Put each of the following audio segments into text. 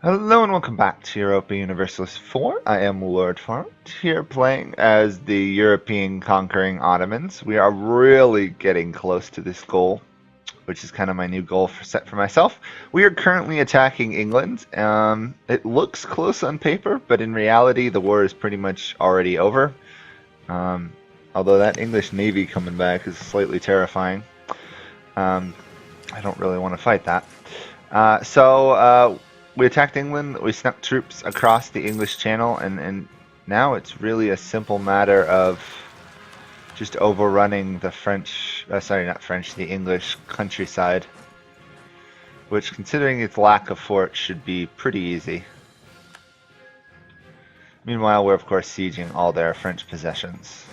Hello and welcome back to Europa Universalis 4. I am Lord Farm, here playing as the European conquering Ottomans. We are really getting close to this goal, which is kind of my new goal set for myself. We are currently attacking England. It looks close on paper, but in reality the war is pretty much already over. Although that English navy coming back is slightly terrifying. I don't really want to fight that. We attacked England, we snuck troops across the English Channel, and now it's really a simple matter of just overrunning the the English countryside, which, considering its lack of forts, should be pretty easy. Meanwhile, we're of course sieging all their French possessions.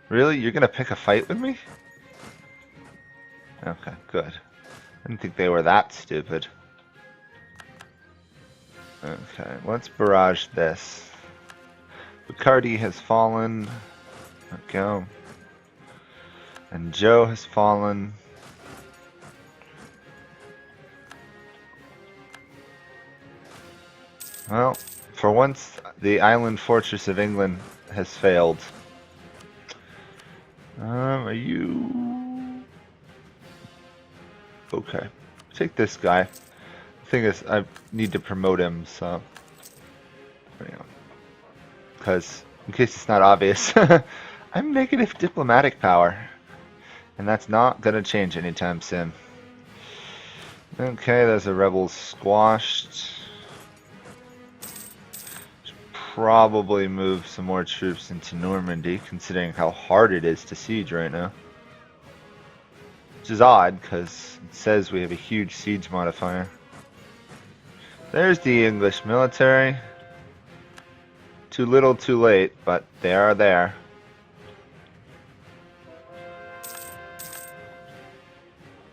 Really? You're gonna pick a fight with me? Okay, good. I didn't think they were that stupid. Okay, let's barrage this. Picardy has fallen. There we go. And Joe has fallen. Well, for once, the island fortress of England has failed. Are you... Okay, take this guy. The thing is, I need to promote him, so... Because, in case it's not obvious, I'm negative diplomatic power. And that's not gonna change anytime soon. Okay, there's a rebels squashed. Should probably move some more troops into Normandy, considering how hard it is to siege right now. Which is odd, because it says we have a huge siege modifier. There's the English military. Too little, too late, but they are there.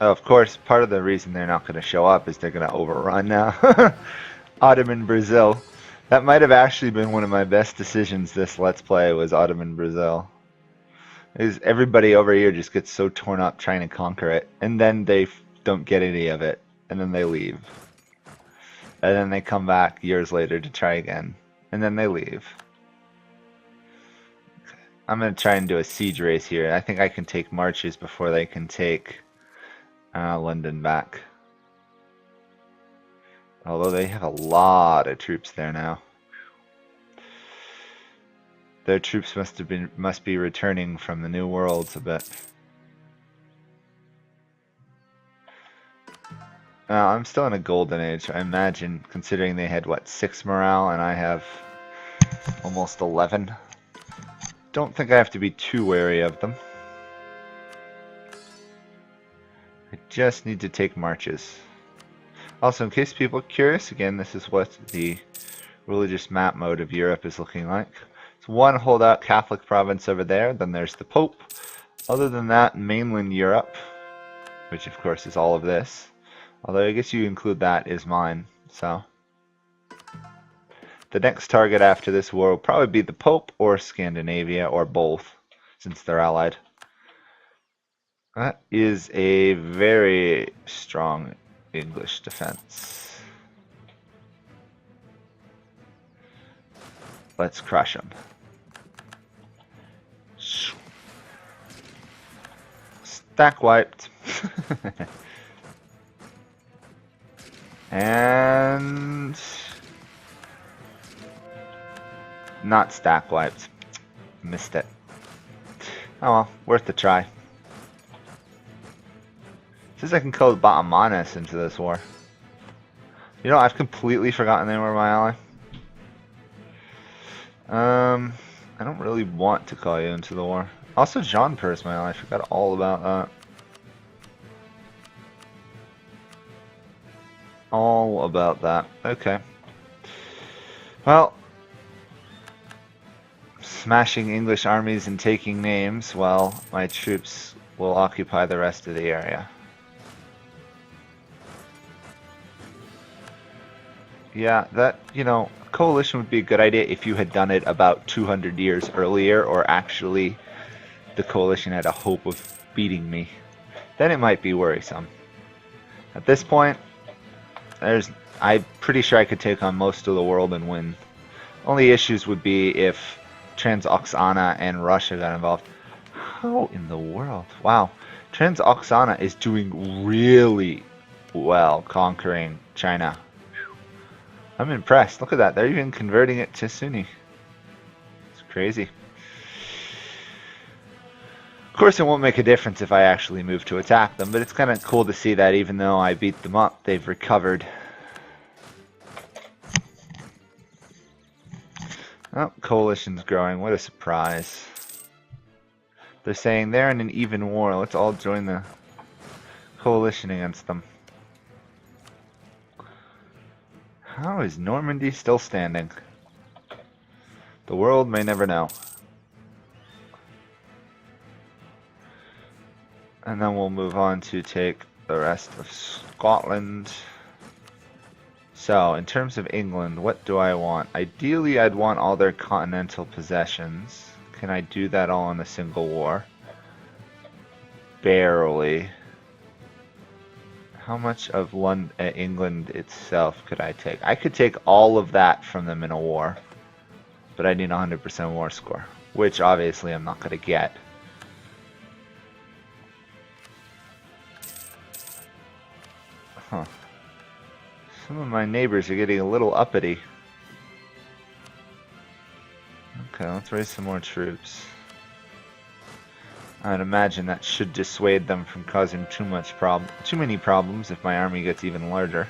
Oh, of course, part of the reason they're not going to show up is they're going to overrun now. Ottoman Brazil. That might have actually been one of my best decisions this Let's Play, was Ottoman Brazil. Is everybody over here just gets so torn up trying to conquer it, and then they don't get any of it, and then they leave. And then they come back years later to try again, and then they leave. Okay. I'm going to try and do a siege race here. I think I can take marches before they can take London back. Although they have a lot of troops there now. Their troops must be returning from the New Worlds a bit. I'm still in a golden age, I imagine, considering they had what, 6 morale and I have almost 11. Don't think I have to be too wary of them. I just need to take marches. Also, in case people are curious, again, this is what the religious map mode of Europe is looking like. One holdout Catholic province over there, then there's the Pope. Other than that, mainland Europe, which of course is all of this, although I guess you include that, is mine. So the next target after this war will probably be the Pope or Scandinavia, or both, since they're allied. That is a very strong English defense. Let's crush them. Stack wiped. And not stack wiped. Missed it. Oh well, worth a try. Says I can code Ottomans into this war. You know, I've completely forgotten they were my ally. I don't really want to call you into the war. Also, Jean Per is my ally. I forgot all about that. All about that. Okay. Well, smashing English armies and taking names while my troops will occupy the rest of the area. Yeah, that, you know, coalition would be a good idea if you had done it about 200 years earlier, or actually the coalition had a hope of beating me. then it might be worrisome. At this point, I'm pretty sure I could take on most of the world and win. Only issues would be if Transoxana and Russia got involved. How in the world? Wow. Transoxana is doing really well conquering China. I'm impressed. Look at that. They're even converting it to Sunni. It's crazy. Of course, it won't make a difference if I actually move to attack them, but it's kind of cool to see that even though I beat them up, they've recovered. Oh, coalition's growing. What a surprise. They're saying they're in an even war. Let's all join the coalition against them. How is Normandy still standing? The world may never know. And then we'll move on to take the rest of Scotland. So, in terms of England, what do I want? Ideally, I'd want all their continental possessions. Can I do that all in a single war? Barely. How much of England itself could I take? I could take all of that from them in a war. But I need 100% war score, which obviously I'm not going to get. Huh. Some of my neighbors are getting a little uppity. Okay, let's raise some more troops. I'd imagine that should dissuade them from causing too many problems if my army gets even larger.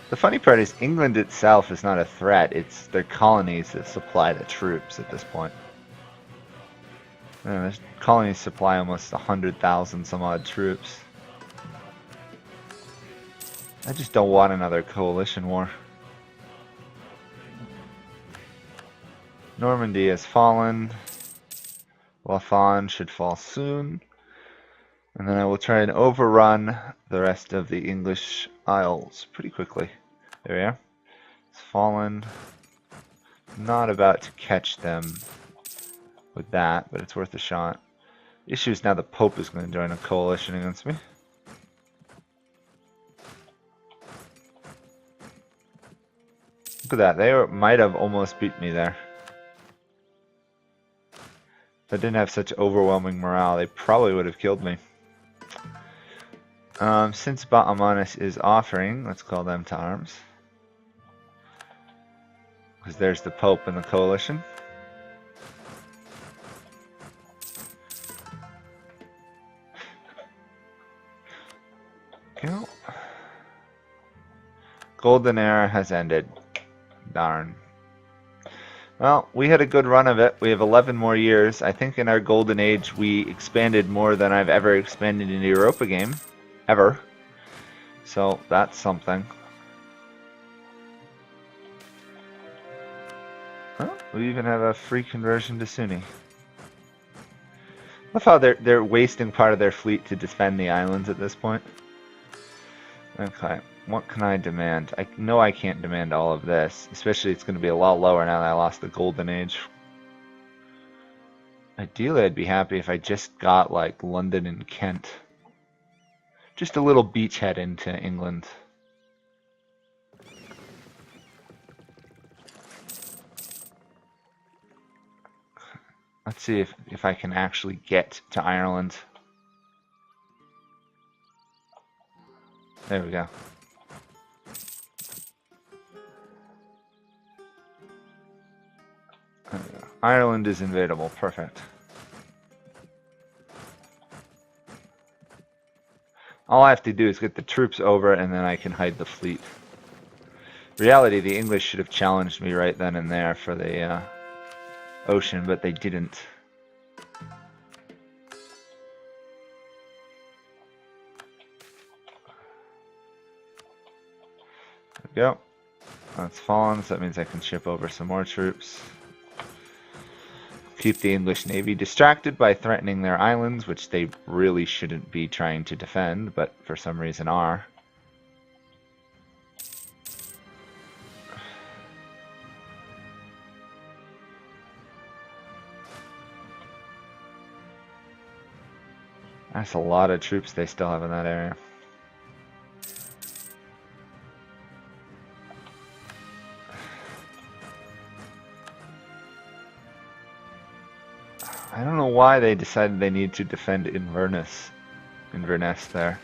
The funny part is England itself is not a threat, it's their colonies that supply the troops at this point. The colonies supply almost 100,000 some odd troops. I just don't want another coalition war. Normandy has fallen. Lothan should fall soon. And then I will try and overrun the rest of the English Isles pretty quickly. There we are. It's fallen. Not about to catch them with that, but it's worth a shot. The issue is now the Pope is going to join a coalition against me. Look at that. They might have almost beat me there. If I didn't have such overwhelming morale, they probably would have killed me. Since Ottomans is offering, let's call them to arms. Because there's the Pope and the coalition. Go. Golden era has ended. Darn. Well, we had a good run of it. We have 11 more years. I think in our golden age we expanded more than I've ever expanded in a Europa game. Ever. So that's something. Oh, we even have a free conversion to Sunni. I love how they're wasting part of their fleet to defend the islands at this point. Okay. What can I demand? I know I can't demand all of this. Especially it's going to be a lot lower now that I lost the golden age. Ideally I'd be happy if I just got like London and Kent. Just a little beachhead into England. Let's see if I can actually get to Ireland. There we go. Ireland is invadable. Perfect. All I have to do is get the troops over and then I can hide the fleet. In reality, the English should have challenged me right then and there for the ocean, but they didn't. There we go. That's fallen, so that means I can ship over some more troops. Keep the English Navy distracted by threatening their islands, which they really shouldn't be trying to defend, but for some reason are. That's a lot of troops they still have in that area. I don't know why they decided they need to defend Inverness there.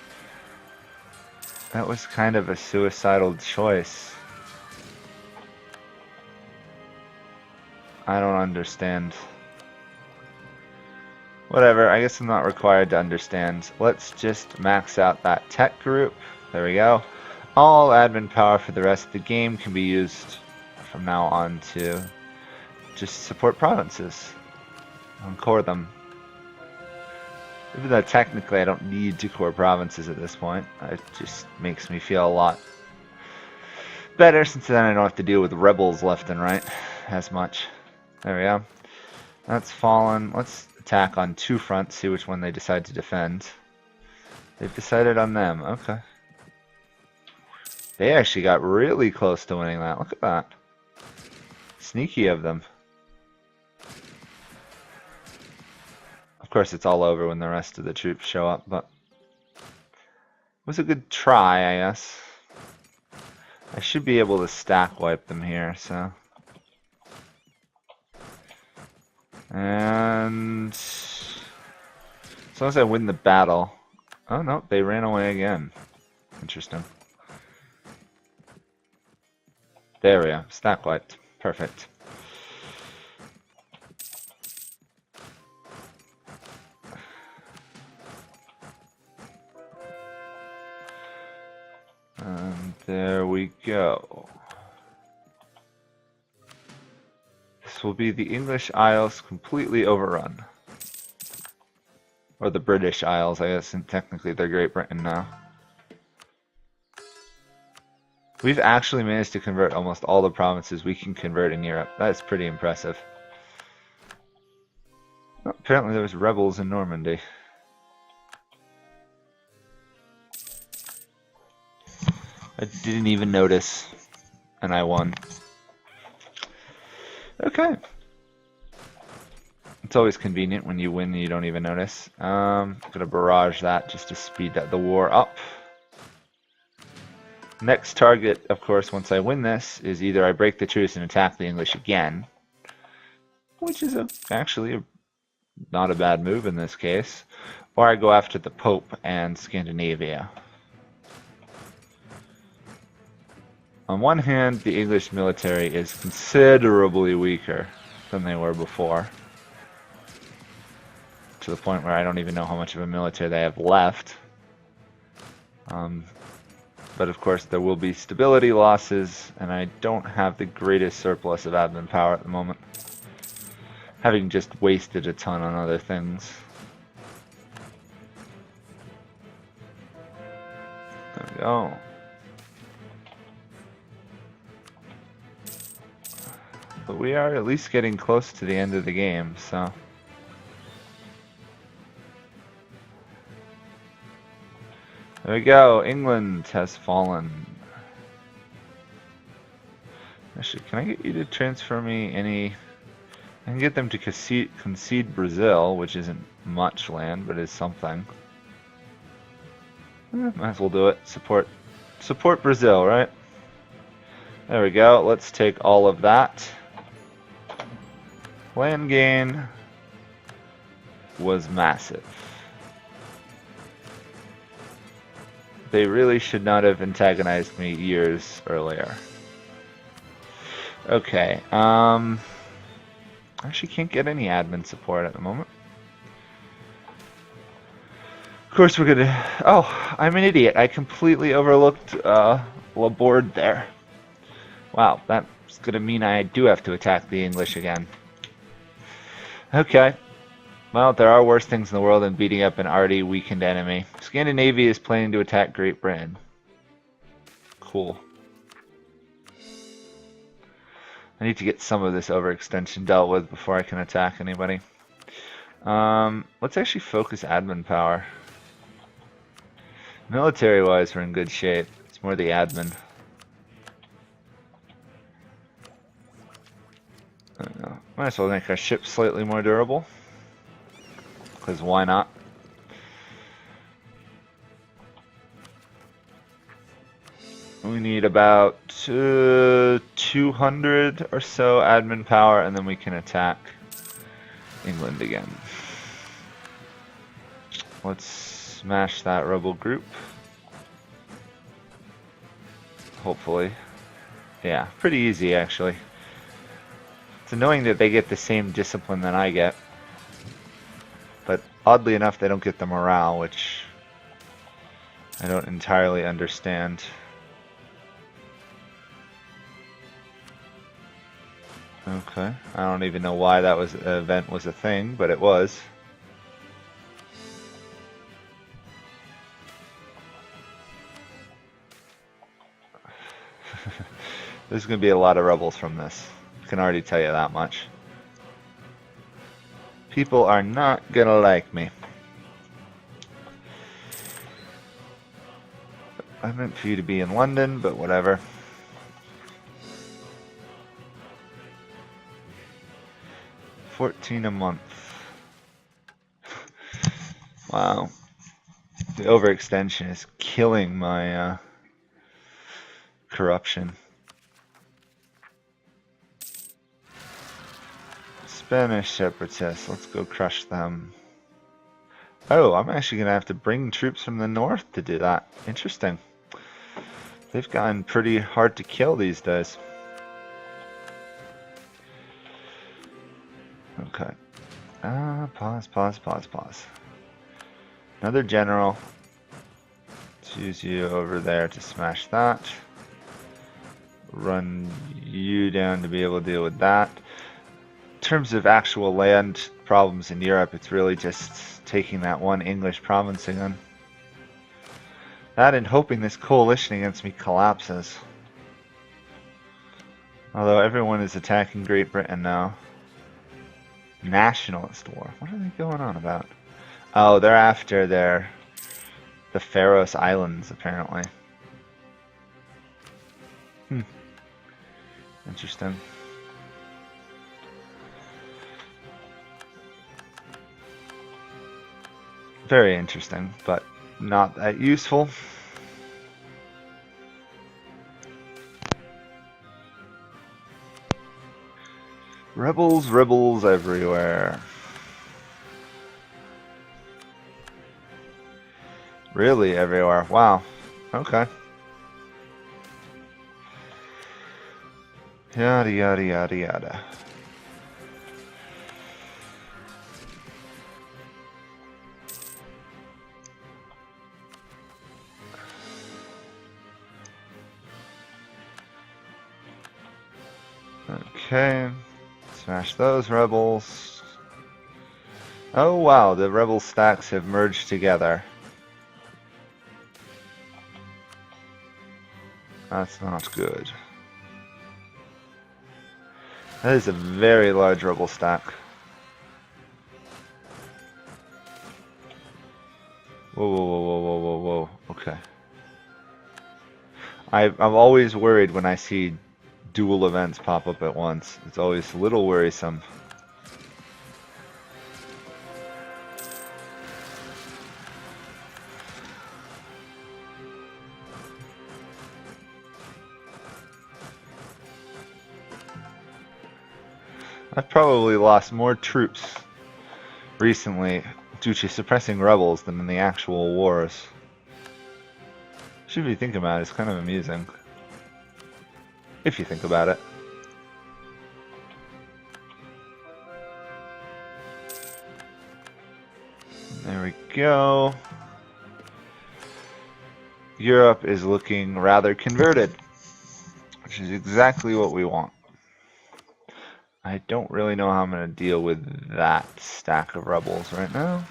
That was kind of a suicidal choice. I don't understand. Whatever, I guess I'm not required to understand. Let's just max out that tech group. There we go. All admin power for the rest of the game can be used from now on to just support provinces and core them. Even though technically I don't need to core provinces at this point, it just makes me feel a lot better since then I don't have to deal with rebels left and right as much. There we go. That's fallen. Let's attack on two fronts, see which one they decide to defend. They've decided on them. Okay. They actually got really close to winning that. Look at that. Sneaky of them. Of course, it's all over when the rest of the troops show up, but it was a good try, I guess. I should be able to stack wipe them here, so. And as long as I win the battle. Oh no, they ran away again. Interesting. There we go. Stack wiped. Perfect. And there we go. This will be the English Isles completely overrun. Or the British Isles, I guess, and technically they're Great Britain now. We've actually managed to convert almost all the provinces we can convert in Europe. That's pretty impressive. Oh, apparently there was rebels in Normandy. I didn't even notice, and I won. Okay. It's always convenient when you win and you don't even notice. I'm gonna barrage that just to speed the war up. Next target, of course, once I win this, is either I break the truce and attack the English again, which is actually not a bad move in this case, or I go after the Pope and Scandinavia. On one hand, the English military is considerably weaker than they were before, to the point where I don't even know how much of a military they have left. But of course there will be stability losses, and I don't have the greatest surplus of admin power at the moment, having just wasted a ton on other things. There we go. But we are at least getting close to the end of the game, so. There we go, England has fallen. Actually, can I get you to transfer me any... I can get them to concede Brazil, which isn't much land, but is something. Might as well do it. Support Brazil, right? There we go, let's take all of that. Land gain was massive. They really should not have antagonized me years earlier. Okay, actually can't get any admin support at the moment. Of course we're gonna... Oh, I'm an idiot. I completely overlooked Laborde there. Wow, that's gonna mean I do have to attack the English again. Okay. Well, there are worse things in the world than beating up an already weakened enemy. Scandinavia is planning to attack Great Britain. Cool. I need to get some of this overextension dealt with before I can attack anybody. Let's actually focus admin power. Military-wise, we're in good shape. It's more the admin. I don't know. Might as well make our ships slightly more durable. Because why not? We need about 200 or so admin power, and then we can attack England again. Let's smash that rebel group. Hopefully. Yeah, pretty easy actually. It's annoying that they get the same discipline that I get. But oddly enough, they don't get the morale, which I don't entirely understand. Okay, I don't even know why that event was a thing, but it was. There's going to be a lot of rebels from this. I can already tell you that much. People are not going to like me. I meant for you to be in London, but whatever. $14 a month. Wow. The overextension is killing my corruption. Spanish separatists. Let's go crush them. Oh, I'm actually going to have to bring troops from the north to do that. Interesting. They've gotten pretty hard to kill these days. Okay. Pause. Another general. Let's use you over there to smash that. Run you down to be able to deal with that. In terms of actual land problems in Europe, it's really just taking that one English province again. That and hoping this coalition against me collapses. Although everyone is attacking Great Britain now. Nationalist war. What are they going on about? Oh, they're after the Faroes Islands, apparently. Interesting. Very interesting, but not that useful. Rebels everywhere. Really everywhere. Wow. Okay. Yada yada yada yada. Okay. Smash those rebels. Oh wow, the rebel stacks have merged together. That's not good. That is a very large rebel stack. Whoa. Okay. I'm always worried when I see dual events pop up at once. It's always a little worrisome. I've probably lost more troops recently due to suppressing rebels than in the actual wars. Should be thinking about it, it's kind of amusing. If you think about it. There we go. Europe is looking rather converted, which is exactly what we want. I don't really know how I'm going to deal with that stack of rebels right now.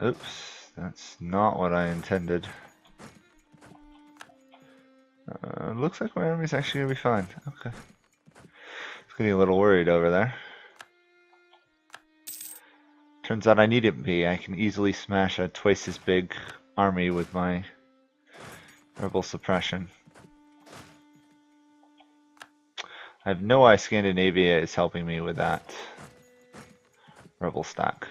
Oops, that's not what I intended. Looks like my army's actually going to be fine. Okay. It's getting a little worried over there. Turns out I need it to be. I can easily smash a twice as big army with my rebel suppression. I have no idea Scandinavia is helping me with that rebel stack.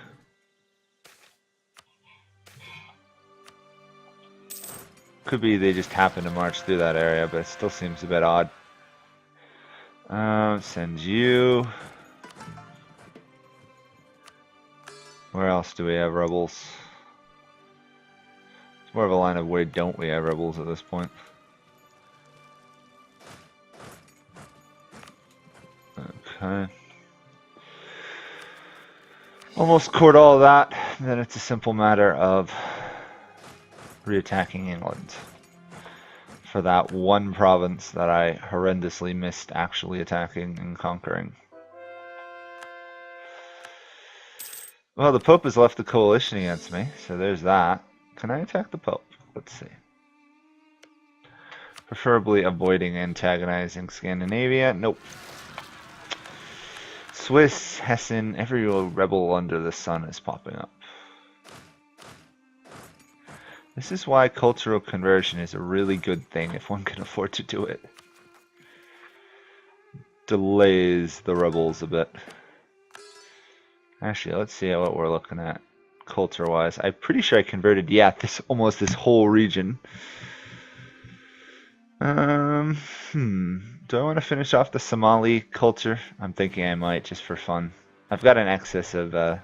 Could be they just happen to march through that area, but it still seems a bit odd. Send you. Where else do we have rebels? It's more of a line of where don't we have rebels at this point. Okay. Almost cored all of that. Then it's a simple matter of reattacking England for that one province that I horrendously missed actually attacking and conquering. Well, the Pope has left the coalition against me, so there's that. Can I attack the Pope? Let's see. Preferably avoiding antagonizing Scandinavia. Nope. Swiss, Hessen, every rebel under the sun is popping up. This is why cultural conversion is a really good thing if one can afford to do it. Delays the rebels a bit. Actually, let's see what we're looking at culture-wise. I'm pretty sure I converted, yeah, almost this whole region. Do I want to finish off the Somali culture? I'm thinking I might, just for fun. I've got an excess of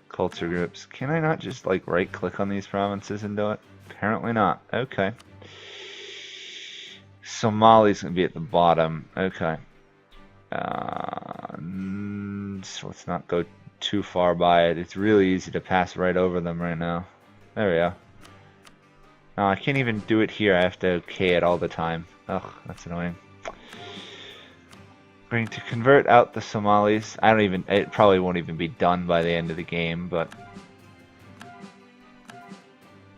culture groups. Can I not just like right-click on these provinces and do it? Apparently not. Okay. Somali's gonna be at the bottom. Okay. So let's not go too far by it. It's really easy to pass right over them right now. There we go. No, I can't even do it here. I have to OK it all the time. Ugh, that's annoying. Going to convert out the Somalis. It probably won't even be done by the end of the game, but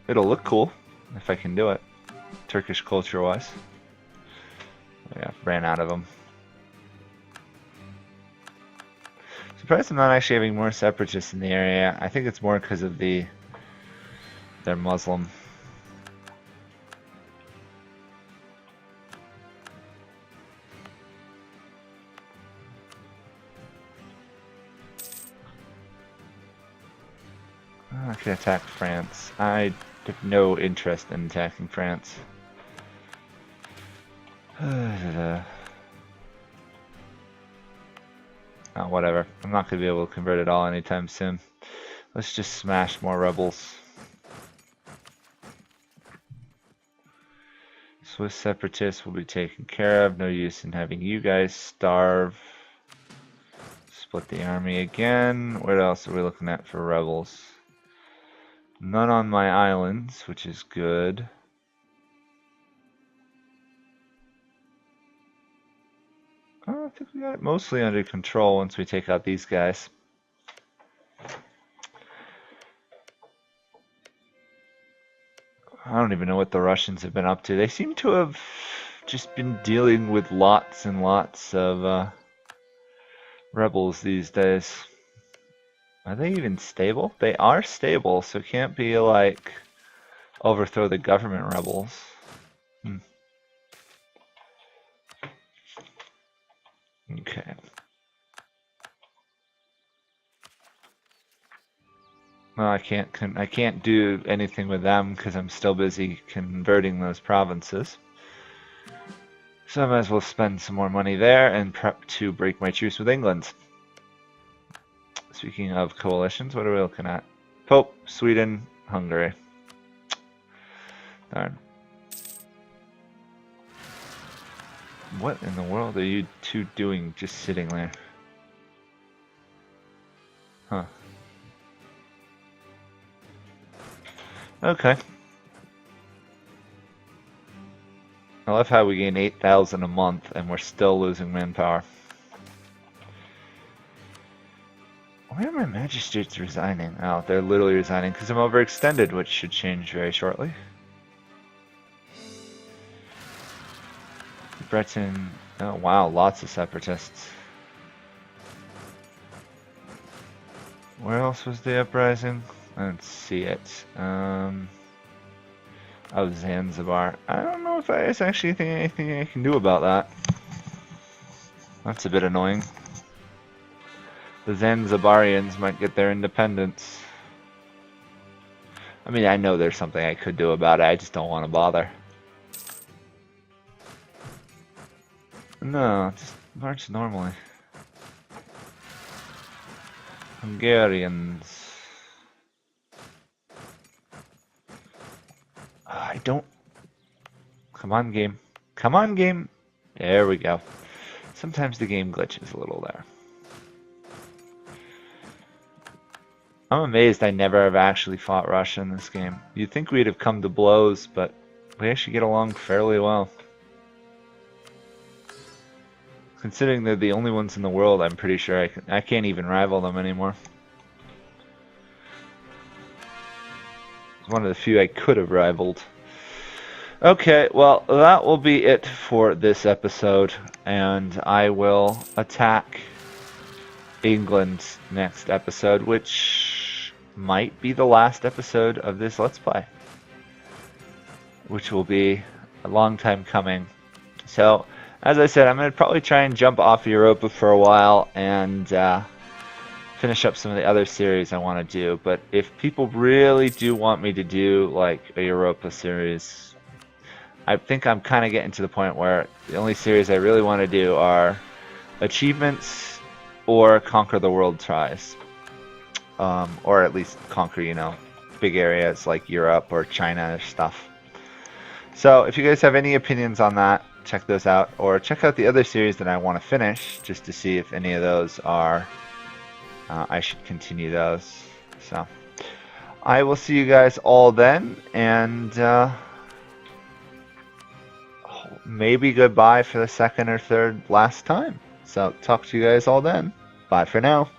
it'll look cool if I can do it. Turkish culture-wise. Yeah, ran out of them. Surprised I'm not actually having more separatists in the area. I think it's more because of they're Muslim. I can attack France. I have no interest in attacking France. Oh, whatever. I'm not going to be able to convert it all anytime soon. Let's just smash more rebels. Swiss separatists will be taken care of. No use in having you guys starve. Split the army again. What else are we looking at for rebels? None on my islands, which is good. I think we got it mostly under control once we take out these guys. I don't even know what the Russians have been up to. They seem to have just been dealing with lots and lots of rebels these days. Are they even stable? They are stable, so it can't be like overthrow the government rebels. Okay. Well, I can't do anything with them because I'm still busy converting those provinces. So I might as well spend some more money there and prep to break my truce with England. Speaking of coalitions, what are we looking at? Pope, Sweden, Hungary. Darn. What in the world are you two doing just sitting there? Huh. Okay. I love how we gain 8,000 a month and we're still losing manpower. Why are my magistrates resigning? Oh, they're literally resigning because I'm overextended, which should change very shortly. Breton. Oh wow, lots of separatists. Where else was the uprising? I don't see it. Oh, Zanzibar. I don't know if there's actually anything I can do about that. That's a bit annoying. The Zanzibarians might get their independence. I mean, I know there's something I could do about it, I just don't want to bother. No, just march normally. Hungarians. I don't... Come on, game. Come on, game. There we go. Sometimes the game glitches a little there. I'm amazed I never have actually fought Russia in this game. You'd think we'd have come to blows, but we actually get along fairly well. Considering they're the only ones in the world, I'm pretty sure I can't even rival them anymore. It's one of the few I could have rivaled. Okay, well, that will be it for this episode, and I will attack England next episode, which might be the last episode of this Let's Play, which will be a long time coming. So, as I said, I'm going to probably try and jump off Europa for a while and finish up some of the other series I want to do. But if people really do want me to do like a Europa series, I think I'm kind of getting to the point where the only series I really want to do are achievements or conquer the world tries. Or at least conquer, you know, big areas like Europe or China or stuff. So if you guys have any opinions on that, check those out. Or check out the other series that I want to finish just to see if any of those are... I should continue those. So I will see you guys all then, and maybe goodbye for the second or third last time. So talk to you guys all then. Bye for now.